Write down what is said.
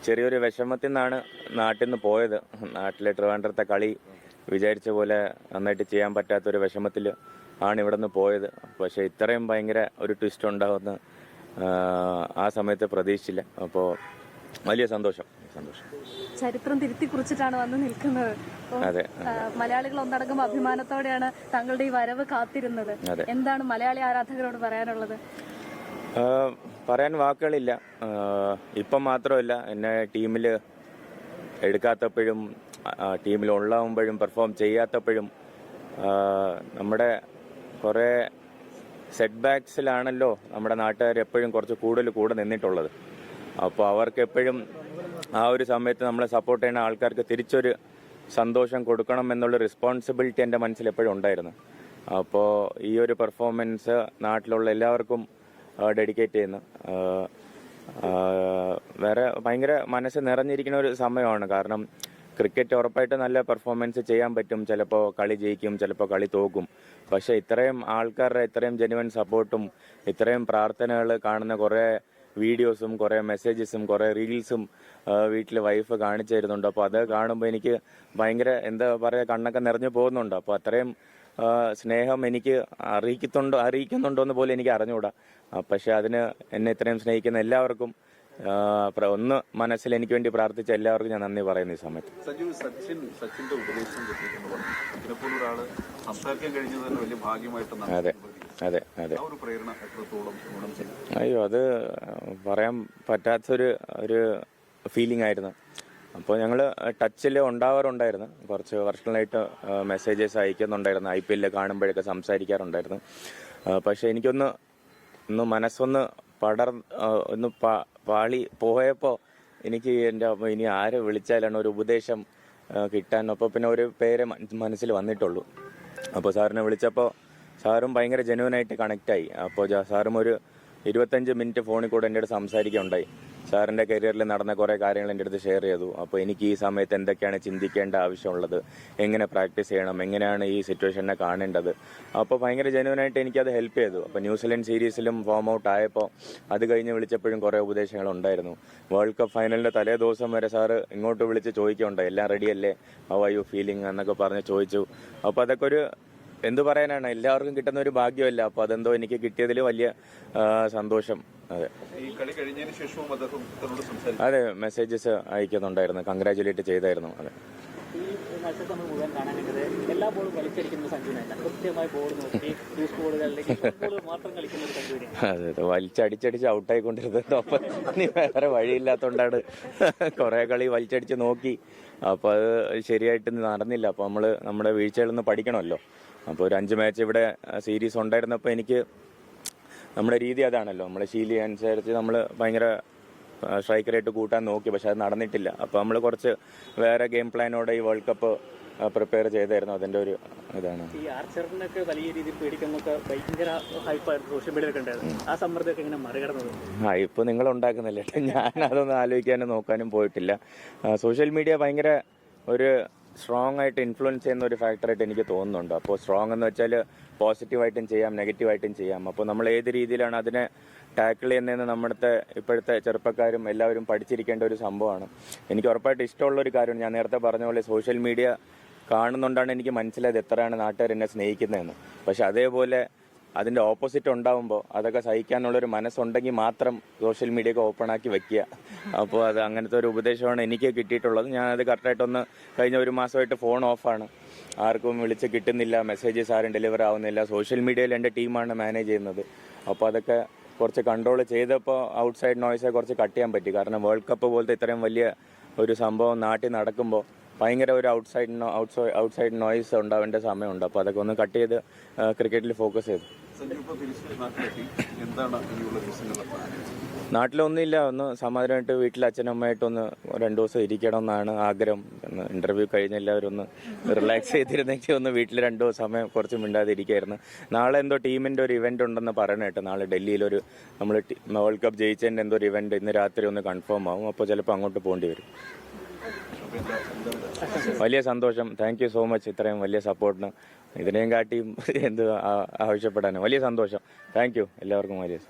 ചെറിയൊരു വിഷമത്തിൽ നിന്നാണ് നാട്ടിൽ നിന്ന് പോയത്. നാട്ടിലെ ട്രിവാൻഡ്രത്തെ കളി വിചാരിച്ച പോലെ നന്നായിട്ട് ചെയ്യാൻ പറ്റാത്തൊരു വിഷമത്തിൽ ആണ് ഇവിടെ നിന്ന് പോയത്. പക്ഷേ ഇത്രയും ഭയങ്കര ഒരു ട്വിസ്റ്റ് ഉണ്ടാകുമെന്ന് ആ സമയത്ത് പ്രതീക്ഷിച്ചില്ല. അപ്പോൾ വലിയ സന്തോഷം. ചരിത്രം തിരുത്തി കുറിച്ചിട്ടാണ് വന്ന് നിൽക്കുന്നത്. അതെ, മലയാളികൾ ഒന്നടങ്കം അഭിമാനത്തോടെയാണ് താങ്കളുടെ ഈ വരവ് കാത്തിരുന്നത്. എന്താണ് മലയാളി ആരാധകരോട് പറയാനുള്ളത്? പറയാൻ വാക്കുകളില്ല. ഇപ്പം മാത്രമല്ല, എന്നെ ടീമിൽ എടുക്കാത്തപ്പോഴും ടീമിൽ ഉള്ളാവുമ്പോഴും പെർഫോം ചെയ്യാത്തപ്പോഴും നമ്മുടെ കുറേ സെറ്റ് ബാക്സിലാണല്ലോ നമ്മുടെ നാട്ടുകാർ എപ്പോഴും കുറച്ച് കൂടുതൽ കൂടെ നിന്നിട്ടുള്ളത്. അപ്പോൾ അവർക്ക് എപ്പോഴും ആ ഒരു സമയത്ത് നമ്മളെ സപ്പോർട്ട് ചെയ്യുന്ന ആൾക്കാർക്ക് തിരിച്ചൊരു സന്തോഷം കൊടുക്കണം എന്നുള്ള റെസ്പോൺസിബിലിറ്റി എൻ്റെ മനസ്സിൽ എപ്പോഴും ഉണ്ടായിരുന്നു. അപ്പോൾ ഈ ഒരു പെർഫോമൻസ് നാട്ടിലുള്ള എല്ലാവർക്കും ഡെഡിക്കേറ്റ് ചെയ്യുന്നു. വേറെ ഭയങ്കര മനസ്സ് നിറഞ്ഞിരിക്കുന്ന ഒരു സമയമാണ്. കാരണം ക്രിക്കറ്റ് ഉറപ്പായിട്ട് നല്ല പെർഫോമൻസ് ചെയ്യാൻ പറ്റും. ചിലപ്പോൾ കളി ജയിക്കും, ചിലപ്പോൾ കളി തോക്കും. പക്ഷേ ഇത്രയും ആൾക്കാരുടെ ഇത്രയും ജെന്യുവൻ സപ്പോർട്ടും ഇത്രയും പ്രാർത്ഥനകൾ കാണുന്ന കുറേ വീഡിയോസും കുറേ മെസ്സേജസും കുറേ റീൽസും വീട്ടിൽ വൈഫ് കാണിച്ചു തരുന്നുണ്ട്. അപ്പോൾ അത് കാണുമ്പോൾ എനിക്ക് ഭയങ്കര എന്താ പറയുക, കണ്ണൊക്കെ നിറഞ്ഞു പോകുന്നുണ്ട്. അപ്പോൾ അത്രയും സ്നേഹം എനിക്ക് അറിയിക്കുന്നുണ്ടോ എന്ന് പോലും എനിക്ക് അറിഞ്ഞുകൂടാ. പക്ഷെ അതിന് എന്നെ ഇത്രയും സ്നേഹിക്കുന്ന എല്ലാവർക്കും ഒന്ന് മനസ്സിൽ എനിക്ക് വേണ്ടി പ്രാർത്ഥിച്ച എല്ലാവർക്കും ഞാൻ നന്ദി പറയുന്നു ഈ സമയത്ത്. സച്ചിന്റെ ഉപദേശം സംസാരിക്കാൻ കഴിഞ്ഞത് തന്നെ വലിയ ഭാഗ്യമായിട്ട്. അതെ അതെ അതെ. അയ്യോ, അത് പറയാൻ പറ്റാത്തൊരു ഫീലിംഗ് ആയിരുന്നു. അപ്പോൾ ഞങ്ങൾ ടച്ചിൽ ഉണ്ടാവാറുണ്ടായിരുന്നു. കുറച്ച് വർഷങ്ങളായിട്ട് മെസ്സേജസ് അയക്കുന്നുണ്ടായിരുന്നു. IPL കാണുമ്പോഴൊക്കെ സംസാരിക്കാറുണ്ടായിരുന്നു. പക്ഷെ എനിക്കൊന്ന് മനസ്സൊന്ന് ഒന്ന് പാളി പോയപ്പോൾ എനിക്ക് എൻ്റെ ഇനി ആരെ വിളിച്ചാലാണ് ഒരു ഉപദേശം കിട്ടാൻ. അപ്പോൾ പിന്നെ ഒരു പേരെ മനസ്സിൽ വന്നിട്ടുള്ളൂ. അപ്പോൾ സാറിനെ വിളിച്ചപ്പോൾ സാറും ഭയങ്കര ജെന്യുവനായിട്ട് കണക്റ്റായി. അപ്പോൾ സാറും ഒരു 25 മിനിറ്റ് ഫോണിൽ കൂടെ എൻ്റെ അടുത്ത് സംസാരിക്കുകയുണ്ടായി. സാറിൻ്റെ കരിയറിൽ നടന്ന കുറേ കാര്യങ്ങൾ എൻ്റെ അടുത്ത് ഷെയർ ചെയ്തു. അപ്പോൾ എനിക്ക് ഈ സമയത്ത് എന്തൊക്കെയാണ് ചിന്തിക്കേണ്ട ആവശ്യമുള്ളത്, എങ്ങനെ പ്രാക്ടീസ് ചെയ്യണം, എങ്ങനെയാണ് ഈ സിറ്റുവേഷനെ കാണേണ്ടത്. അപ്പോൾ ഭയങ്കര ജെന്യുവനായിട്ട് എനിക്കത് ഹെൽപ്പ് ചെയ്തു. അപ്പോൾ ന്യൂസിലൻഡ് സീരീസിലും ഫോം ഔട്ട് ആയപ്പോൾ അത് കഴിഞ്ഞ് വിളിച്ചപ്പോഴും കുറേ ഉപദേശങ്ങളുണ്ടായിരുന്നു. വേൾഡ് കപ്പ് ഫൈനലിൻ്റെ തലേ ദിവസം വരെ സാറ് ഇങ്ങോട്ട് വിളിച്ച് ചോദിക്കുകയുണ്ടായി, എല്ലാം റെഡിയല്ലേ, ഹൗ ആർ യു ഫീലിംഗ് എന്നൊക്കെ പറഞ്ഞ് ചോദിച്ചു. അപ്പോൾ അതൊക്കെ ഒരു എന്തു പറയാനാണ്, എല്ലാവർക്കും കിട്ടുന്ന ഒരു ഭാഗ്യമല്ല. അപ്പോൾ അതെന്തോ എനിക്ക് കിട്ടിയതിൽ വലിയ സന്തോഷം. അതെ, മെസ്സേജസ് അയക്കുന്നുണ്ടായിരുന്നു, കൺഗ്രാജുലേറ്റ് ചെയ്തായിരുന്നു. അതെ, അതെ, വലിച്ചടിച്ചടിച്ച് ഔട്ടായിക്കൊണ്ടിരുന്നത്. അപ്പം ഇനി വേറെ വഴിയില്ലാത്തതുകൊണ്ടാണ് കുറേ കളി വലിച്ചടിച്ച് നോക്കി. അപ്പോൾ അത് ശരിയായിട്ട് നടന്നില്ല. അപ്പോൾ നമ്മുടെ വീഴ്ചകളിൽ നിന്ന് പഠിക്കണമല്ലോ. അപ്പോൾ ഒരു 5 മാച്ച് ഇവിടെ സീരീസ് ഉണ്ടായിരുന്നപ്പോൾ എനിക്ക് നമ്മുടെ രീതി അതാണല്ലോ, നമ്മുടെ ശീലി അനുസരിച്ച് നമ്മൾ ഭയങ്കര സ്ട്രൈക്കറായിട്ട് കൂട്ടാൻ നോക്കി. പക്ഷെ അത് നടന്നിട്ടില്ല. അപ്പോൾ നമ്മൾ കുറച്ച് വേറെ ഗെയിം പ്ലാനോടെ ഈ വേൾഡ് കപ്പ് പ്രിപ്പയർ ചെയ്തായിരുന്നു. അതിൻ്റെ ഒരു ഇതാണ്. ഈ ആർച്ചറിനൊക്കെ വലിയ രീതിയിൽ പേടിക്കുന്നൊക്കെ ഭയങ്കര ഹൈപ്പായിരുന്നു സോഷ്യൽ മീഡിയയിലൊക്കെ ഉണ്ടായിരുന്നു. ആ സമ്മർദ്ദമൊക്കെ ഇങ്ങനെ മറികടന്നത്? ഇപ്പോൾ നിങ്ങൾ ഉണ്ടാക്കുന്നില്ല, ഞാൻ അതൊന്നും ആലോചിക്കാനും നോക്കാനും പോയിട്ടില്ല. സോഷ്യൽ മീഡിയ ഭയങ്കര ഒരു സ്ട്രോങ് ആയിട്ട് ഇൻഫ്ലുവൻസ് ചെയ്യുന്ന ഒരു ഫാക്ടറായിട്ട് എനിക്ക് തോന്നുന്നുണ്ട്. അപ്പോൾ സ്ട്രോങ് എന്ന് വെച്ചാൽ പോസിറ്റീവായിട്ടും ചെയ്യാം, നെഗറ്റീവായിട്ടും ചെയ്യാം. അപ്പോൾ നമ്മൾ ഏത് രീതിയിലാണ് അതിനെ ടാക്കിൾ ചെയ്യുന്നതെന്ന് ഇപ്പോഴത്തെ ചെറുപ്പക്കാരും എല്ലാവരും പഠിച്ചിരിക്കേണ്ട ഒരു സംഭവമാണ്. എനിക്ക് ഉറപ്പായിട്ട് ഇഷ്ടമുള്ളൊരു കാര്യമാണ്. ഞാൻ നേരത്തെ പറഞ്ഞ പോലെ സോഷ്യൽ മീഡിയ കാണുന്നുണ്ടാണ് എനിക്ക് മനസ്സിലായത് എത്രയാണ് നാട്ടുകാർ എന്നെ സ്നേഹിക്കുന്നതെന്ന്. പക്ഷെ അതേപോലെ അതിൻ്റെ ഓപ്പോസിറ്റ് ഉണ്ടാകുമ്പോൾ അതൊക്കെ സഹിക്കാനുള്ളൊരു മനസ്സുണ്ടെങ്കിൽ മാത്രം സോഷ്യൽ മീഡിയയൊക്കെ ഓപ്പൺ ആക്കി വെക്കുക. അപ്പോൾ അത് അങ്ങനത്തെ ഒരു ഉപദേശമാണ് എനിക്ക് കിട്ടിയിട്ടുള്ളത്. ഞാനത് കറക്റ്റായിട്ടൊന്ന് കഴിഞ്ഞ 1 മാസമായിട്ട് ഫോൺ ഓഫാണ്, ആർക്കും വിളിച്ച് കിട്ടുന്നില്ല, മെസ്സേജസ് ആരും ഡെലിവർ ആവുന്നില്ല. സോഷ്യൽ മീഡിയയിൽ എൻ്റെ ടീമാണ് മാനേജ് ചെയ്യുന്നത്. അപ്പോൾ അതൊക്കെ കുറച്ച് കൺട്രോൾ ചെയ്തപ്പോൾ ഔട്ട്സൈഡ് നോയ്സെ കുറച്ച് കട്ട് ചെയ്യാൻ പറ്റി. കാരണം വേൾഡ് കപ്പ് പോലത്തെ ഇത്രയും വലിയ ഒരു സംഭവം നാട്ടിൽ നടക്കുമ്പോൾ ഭയങ്കര ഒരു ഔട്ട്സൈഡ് നോയ്സ് ഉണ്ടാവേണ്ട സമയമുണ്ട്. അപ്പോൾ അതൊക്കെ ഒന്ന് കട്ട് ചെയ്ത് ക്രിക്കറ്റിൽ ഫോക്കസ് ചെയ്തു. നാട്ടിലൊന്നുമില്ല, ഒന്ന് സമാധാനമായിട്ട് വീട്ടിൽ അച്ഛനമ്മയായിട്ടൊന്ന് 2 ദിവസം ഇരിക്കണം എന്നാണ് ആഗ്രഹം. ഇന്റർവ്യൂ കഴിഞ്ഞ എല്ലാവരും ഒന്ന് റിലാക്സ് ചെയ്തിരുന്നെങ്കിൽ ഒന്ന് വീട്ടിൽ 2 ദിവസം സമയം കുറച്ച് മിണ്ടാതെ ഇരിക്കായിരുന്നു. നാളെ എന്തോ ടീമിന്റെ ഒരു ഇവന്റ് ഉണ്ടെന്ന് പറയണേട്ട്. നാളെ ഡൽഹിയിലൊരു നമ്മൾ വേൾഡ് കപ്പ് ജയിച്ചതിന്റെ എന്തോ ഒരു ഇവന്റ് ഇന്ന് രാത്രി ഒന്ന് കൺഫേം ആവും. അപ്പോൾ ചിലപ്പോൾ അങ്ങോട്ട് പോകേണ്ടി വരും. വലിയ സന്തോഷം. താങ്ക് യു സോ മച്ച് ഇത്രയും വലിയ സപ്പോർട്ടിന്. ഇതിനെയും കാട്ടിയും എന്ത് ആവശ്യപ്പെടാനും വലിയ സന്തോഷം. താങ്ക് യു എല്ലാവർക്കും. വലിയ സന്തോഷം.